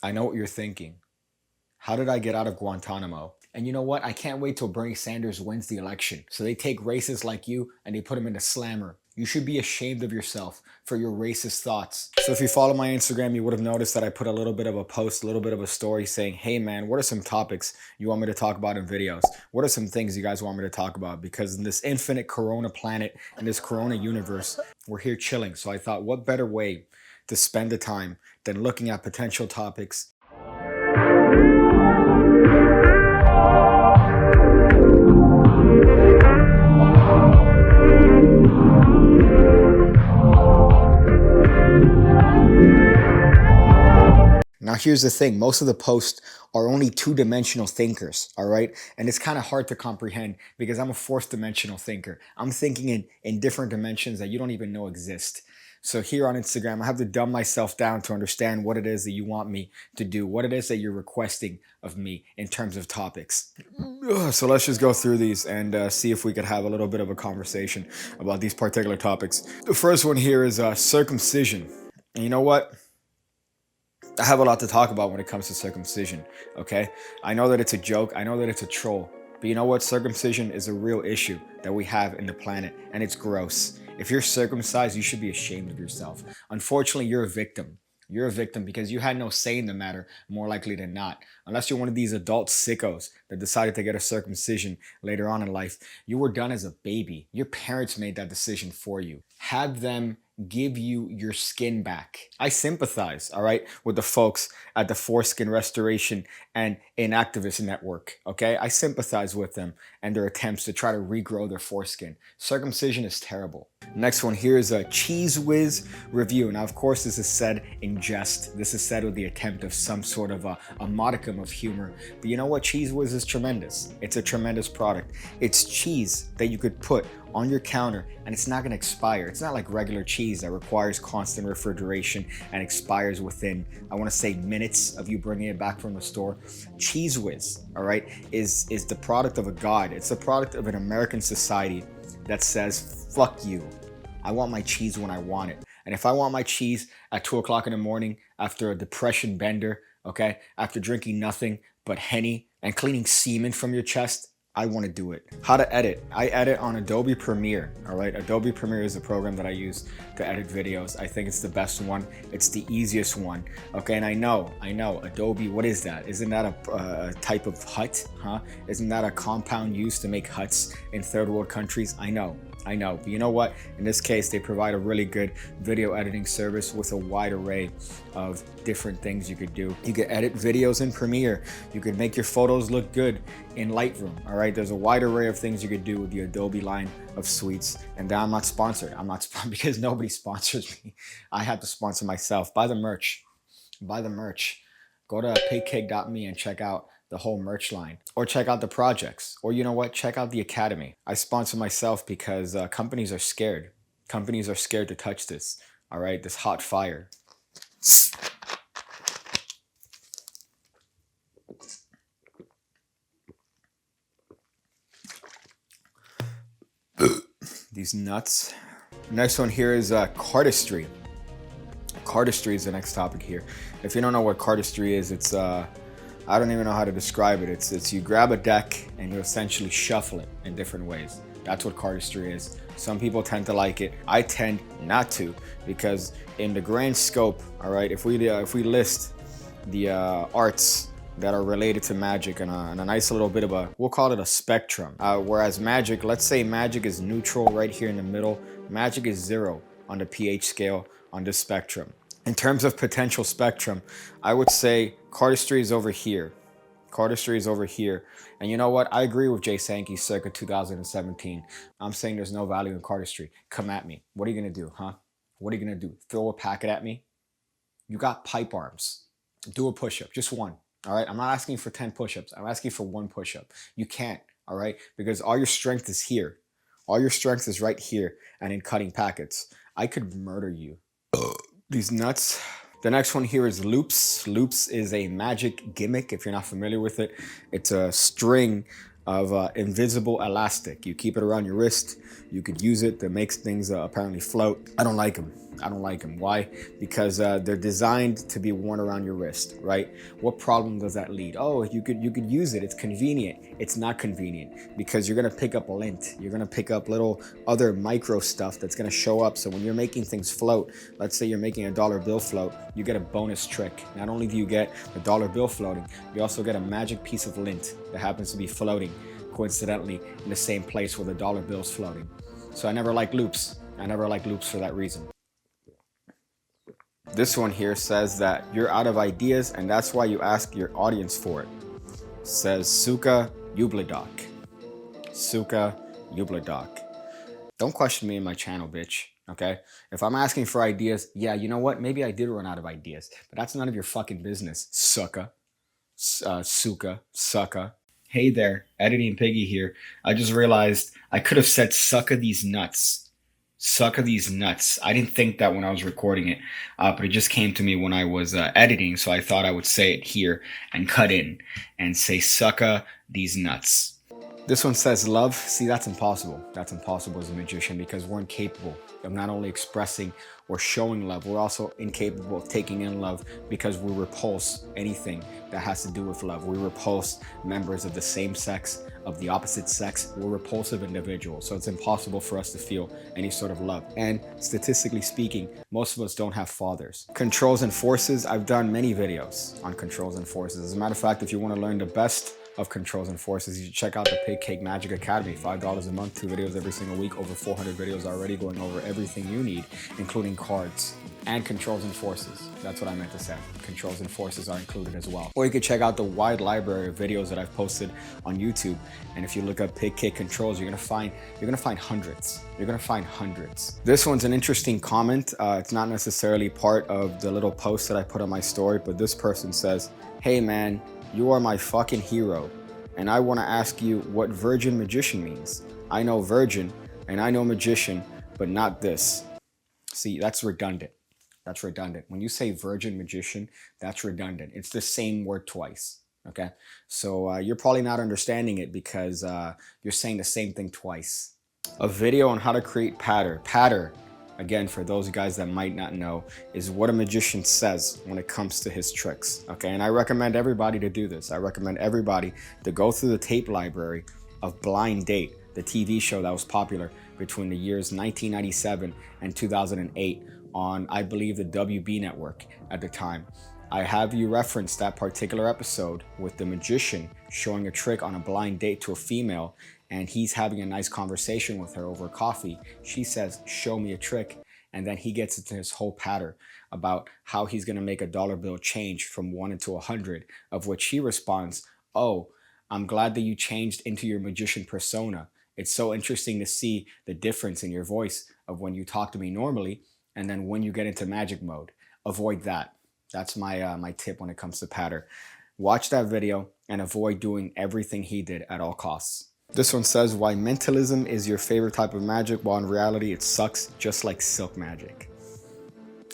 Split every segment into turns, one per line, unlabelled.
I know what you're thinking. How did I get out of Guantanamo? And you know what? I can't wait till Bernie Sanders wins the election. So they take racists like you and they put them into slammer. You should be ashamed of yourself for your racist thoughts. So if you follow my Instagram, you would have noticed that I put a little bit of a post, a little bit of a story saying, hey man, what are some topics you want me to talk about in videos? What are some things you guys want me to talk about? Because in this infinite Corona planet, in this Corona universe, we're here chilling. So I thought, what better way to spend the time than looking at potential topics. Now, here's the thing. Most of the posts are only two-dimensional thinkers, all right? And it's kind of hard to comprehend because I'm a fourth-dimensional thinker. I'm thinking in different dimensions that you don't even know exist. So here on Instagram, I have to dumb myself down to understand what it is that you want me to do, what it is that you're requesting of me in terms of topics. So let's just go through these and see if we could have a little bit of a conversation about these particular topics. The first one here is circumcision. And you know what? I have a lot to talk about when it comes to circumcision, okay? I know that it's a joke. I know that it's a troll. But you know what? Circumcision is a real issue that we have in the planet, and it's gross. If you're circumcised, you should be ashamed of yourself. Unfortunately, you're a victim. You're a victim because you had no say in the matter, more likely than not. Unless you're one of these adult sickos that decided to get a circumcision later on in life, you were done as a baby. Your parents made that decision for you. Have them give you your skin back. I sympathize, all right, with the folks at the Foreskin Restoration and Inactivist Network, okay? I sympathize with them and their attempts to try to regrow their foreskin. Circumcision is terrible. Next one here is a cheesewiz review. Now, of course, this is said in jest. This is said with the attempt of some sort of a modicum of humor. But you know what? Cheesewiz is tremendous. It's a tremendous product. It's cheese that you could put on your counter and it's not going to expire. It's not like regular cheese that requires constant refrigeration and expires within, I want to say, minutes of you bringing it back from the store. cheesewiz, all right, is the product of a god. It's the product of an American society that says, fuck you. I want my cheese when I want it. And if I want my cheese at 2 o'clock in the morning after a depression bender, okay, after drinking nothing but Henny and cleaning semen from your chest, I want to do it. How to edit. I edit on Adobe Premiere, all right? Adobe Premiere is a program that I use to edit videos. I think it's the best one. It's the easiest one, okay? And I know, Adobe, what is that? Isn't that a type of hut, huh? Isn't that a compound used to make huts in third world countries? I know. But you know what? In this case, they provide a really good video editing service with a wide array of different things you could do. You could edit videos in Premiere. You could make your photos look good in Lightroom, all right? There's a wide array of things you could do with the Adobe line of suites. And I'm not sponsored. I'm not because nobody sponsors me. I have to sponsor myself. Buy the merch. Go to pigcake.me and check out the whole merch line, or check out the projects, or you know what, check out the academy. I sponsor myself because companies are scared. Companies are scared to touch this, all right, this hot fire. These nuts. Next one here is cardistry. Cardistry is the next topic here. If you don't know what cardistry is, it's I don't even know how to describe it. It's you grab a deck and you essentially shuffle it in different ways. That's what cardistry is. Some people tend to like it. I tend not to, because in the grand scope, all right, if we list the arts that are related to magic and a nice little bit of a, we'll call it a spectrum. Whereas magic, let's say magic is neutral right here in the middle. Magic is 0 on the pH scale on this spectrum. In terms of potential spectrum, I would say cardistry is over here. Cardistry is over here. And you know what? I agree with Jay Sankey circa 2017. I'm saying there's no value in cardistry. Come at me. What are you going to do, huh? What are you going to do? Throw a packet at me? You got pipe arms. Do a push-up. Just one. All right? I'm not asking for 10 push-ups. I'm asking for 1 push-up. You can't. All right? Because all your strength is here. All your strength is right here and in cutting packets. I could murder you. These nuts. The next one here is loops. Loops is a magic gimmick. If you're not familiar with it, it's a string of invisible elastic. You keep it around your wrist. You could use it to make things apparently float. I don't like them. I don't like them. Why? Because they're designed to be worn around your wrist, right? What problem does that lead? Oh, you could use it. It's convenient. It's not convenient because you're gonna pick up lint. You're gonna pick up little other micro stuff that's gonna show up. So when you're making things float, let's say you're making a dollar bill float, you get a bonus trick. Not only do you get the dollar bill floating, you also get a magic piece of lint that happens to be floating coincidentally in the same place where the dollar bill's floating. So I never like loops. I never like loops for that reason. This one here says that you're out of ideas and that's why you ask your audience for it. Says Suka Yubladok. Suka Yubladok. Don't question me in my channel, bitch. Okay? If I'm asking for ideas, yeah, you know what? Maybe I did run out of ideas, but that's none of your fucking business, Suka. Suka. Hey there, Editing Piggy here. I just realized I could have said sucka these nuts. Sucka these nuts. I didn't think that when I was recording it, but it just came to me when I was editing, so I thought I would say it here and cut in and say sucka these nuts. This one says love. See, that's impossible. That's impossible as a magician because we're incapable of not only expressing or showing love, we're also incapable of taking in love because we repulse anything that has to do with love. We repulse members of the same sex, of the opposite sex. We're repulsive individuals, so it's impossible for us to feel any sort of love. And statistically speaking, most of us don't have fathers. Controls and forces, I've done many videos on controls and forces. As a matter of fact, if you want to learn the best of controls and forces, you should check out the Pigcake Magic Academy. $5 a month, 2 videos every single week, over 400 videos already going over everything you need, including cards and controls and forces. That's what I meant to say. Controls and forces are included as well. Or you could check out the wide library of videos that I've posted on YouTube. And if you look up Pigcake controls, you're gonna find hundreds. You're gonna find hundreds. This one's an interesting comment. It's not necessarily part of the little post that I put on my story, but this person says, "Hey man, you are my fucking hero, and I want to ask you what virgin magician means. I know virgin, and I know magician, but not this." See, that's redundant. That's redundant. When you say virgin magician, that's redundant. It's the same word twice, okay? So you're probably not understanding it because you're saying the same thing twice. A video on how to create patter. Patter, again, for those guys that might not know, is what a magician says when it comes to his tricks, okay? And I recommend everybody to do this. I recommend everybody to go through the tape library of Blind Date, the TV show that was popular between the years 1997 and 2008 on, I believe, the WB network at the time. I have you reference that particular episode with the magician showing a trick on a blind date to a female, and he's having a nice conversation with her over coffee. She says, "Show me a trick." And then he gets into his whole patter about how he's going to make a dollar bill change from 1 into 100, of which she responds, "Oh, I'm glad that you changed into your magician persona. It's so interesting to see the difference in your voice of when you talk to me normally and then when you get into magic mode. Avoid that." That's my tip when it comes to patter. Watch that video and avoid doing everything he did at all costs. This one says, why mentalism is your favorite type of magic, while in reality it sucks just like silk magic.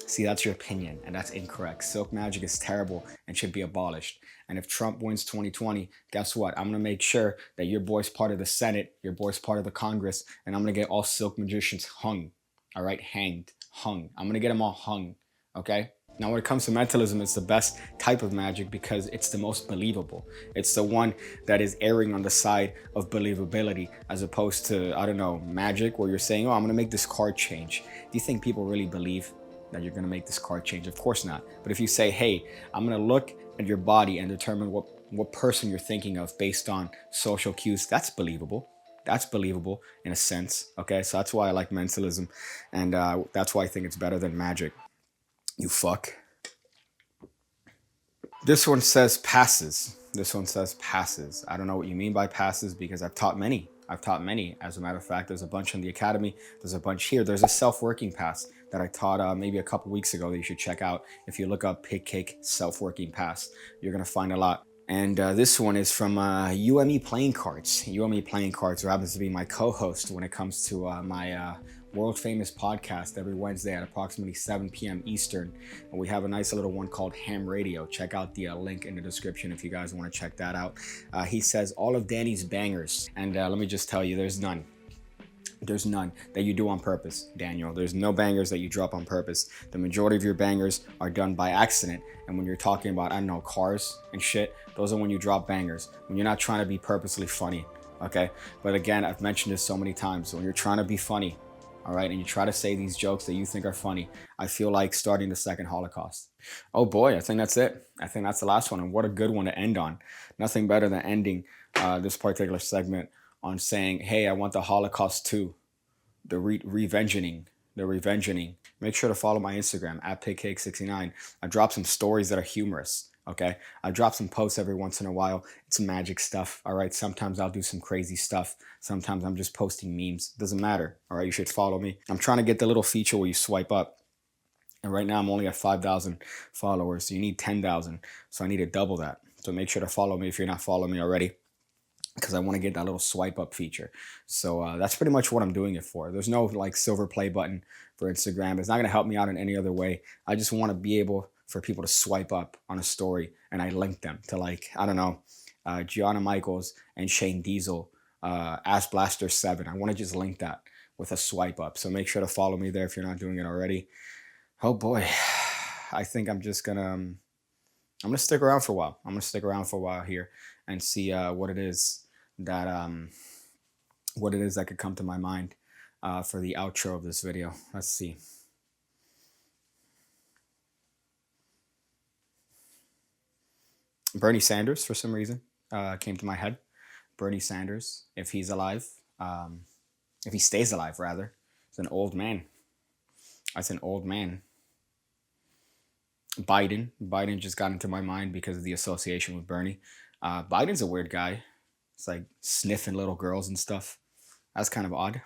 See, that's your opinion, and that's incorrect. Silk magic is terrible and should be abolished. And if Trump wins 2020, guess what? I'm gonna make sure that your boy's part of the Senate, your boy's part of the Congress, and I'm gonna get all silk magicians hung. All right, hanged, hung. I'm gonna get them all hung, okay? Now, when it comes to mentalism, it's the best type of magic because it's the most believable. It's the one that is erring on the side of believability, as opposed to, I don't know, magic where you're saying, oh, I'm gonna make this card change. Do you think people really believe that you're gonna make this card change? Of course not. But if you say, hey, I'm gonna look at your body and determine what person you're thinking of based on social cues, that's believable. That's believable in a sense, okay? So that's why I like mentalism, and that's why I think it's better than magic. You fuck. This one says passes. This one says passes. I don't know what you mean by passes because I've taught many. As a matter of fact, there's a bunch in the academy. There's a bunch here. There's a self-working pass that I taught maybe a couple weeks ago that you should check out. If you look up Pigcake self-working pass, you're going to find a lot. And this one is from UME Playing Cards. UME Playing Cards, who happens to be my co-host when it comes to my world famous podcast every Wednesday at approximately 7 p.m. Eastern. And we have a nice little one called Ham Radio. Check out the link in the description if you guys want to check that out. He says all of Danny's bangers. And let me just tell you, there's none. There's none that you do on purpose, Daniel. There's no bangers that you drop on purpose. The majority of your bangers are done by accident. And when you're talking about, I don't know, cars and shit, those are when you drop bangers. When you're not trying to be purposely funny, okay? But again, I've mentioned this so many times. When you're trying to be funny, all right, and you try to say these jokes that you think are funny, I feel like starting the second Holocaust. Oh boy, I think that's it. I think that's the last one. And what a good one to end on. Nothing better than ending this particular segment on saying, hey, I want the Holocaust too. The revengeing. Make sure to follow my Instagram at Pigcake69. I drop some stories that are humorous. Okay, I drop some posts every once in a while. It's magic stuff. All right, sometimes I'll do some crazy stuff. Sometimes I'm just posting memes. Doesn't matter. All right, you should follow me. I'm trying to get the little feature where you swipe up. And right now I'm only at 5,000 followers. So you need 10,000. So I need to double that. So make sure to follow me if you're not following me already, because I want to get that little swipe up feature. So that's pretty much what I'm doing it for. There's no like silver play button for Instagram. It's not going to help me out in any other way. I just want to be able for people to swipe up on a story and I link them to, like, I don't know, Gianna Michaels and Shane Diesel, Ass Blaster 7. I want to just link that with a swipe up. So make sure to follow me there if you're not doing it already. Oh boy, I think I'm just I'm gonna stick around for a while. I'm gonna stick around for a while here and see what it is that could come to my mind for the outro of this video. Let's see. Bernie Sanders, for some reason, came to my head. Bernie Sanders, if he's alive, if he stays alive, rather. It's an old man. That's an old man. Biden just got into my mind because of the association with Bernie. Biden's a weird guy. It's like sniffing little girls and stuff. That's kind of odd.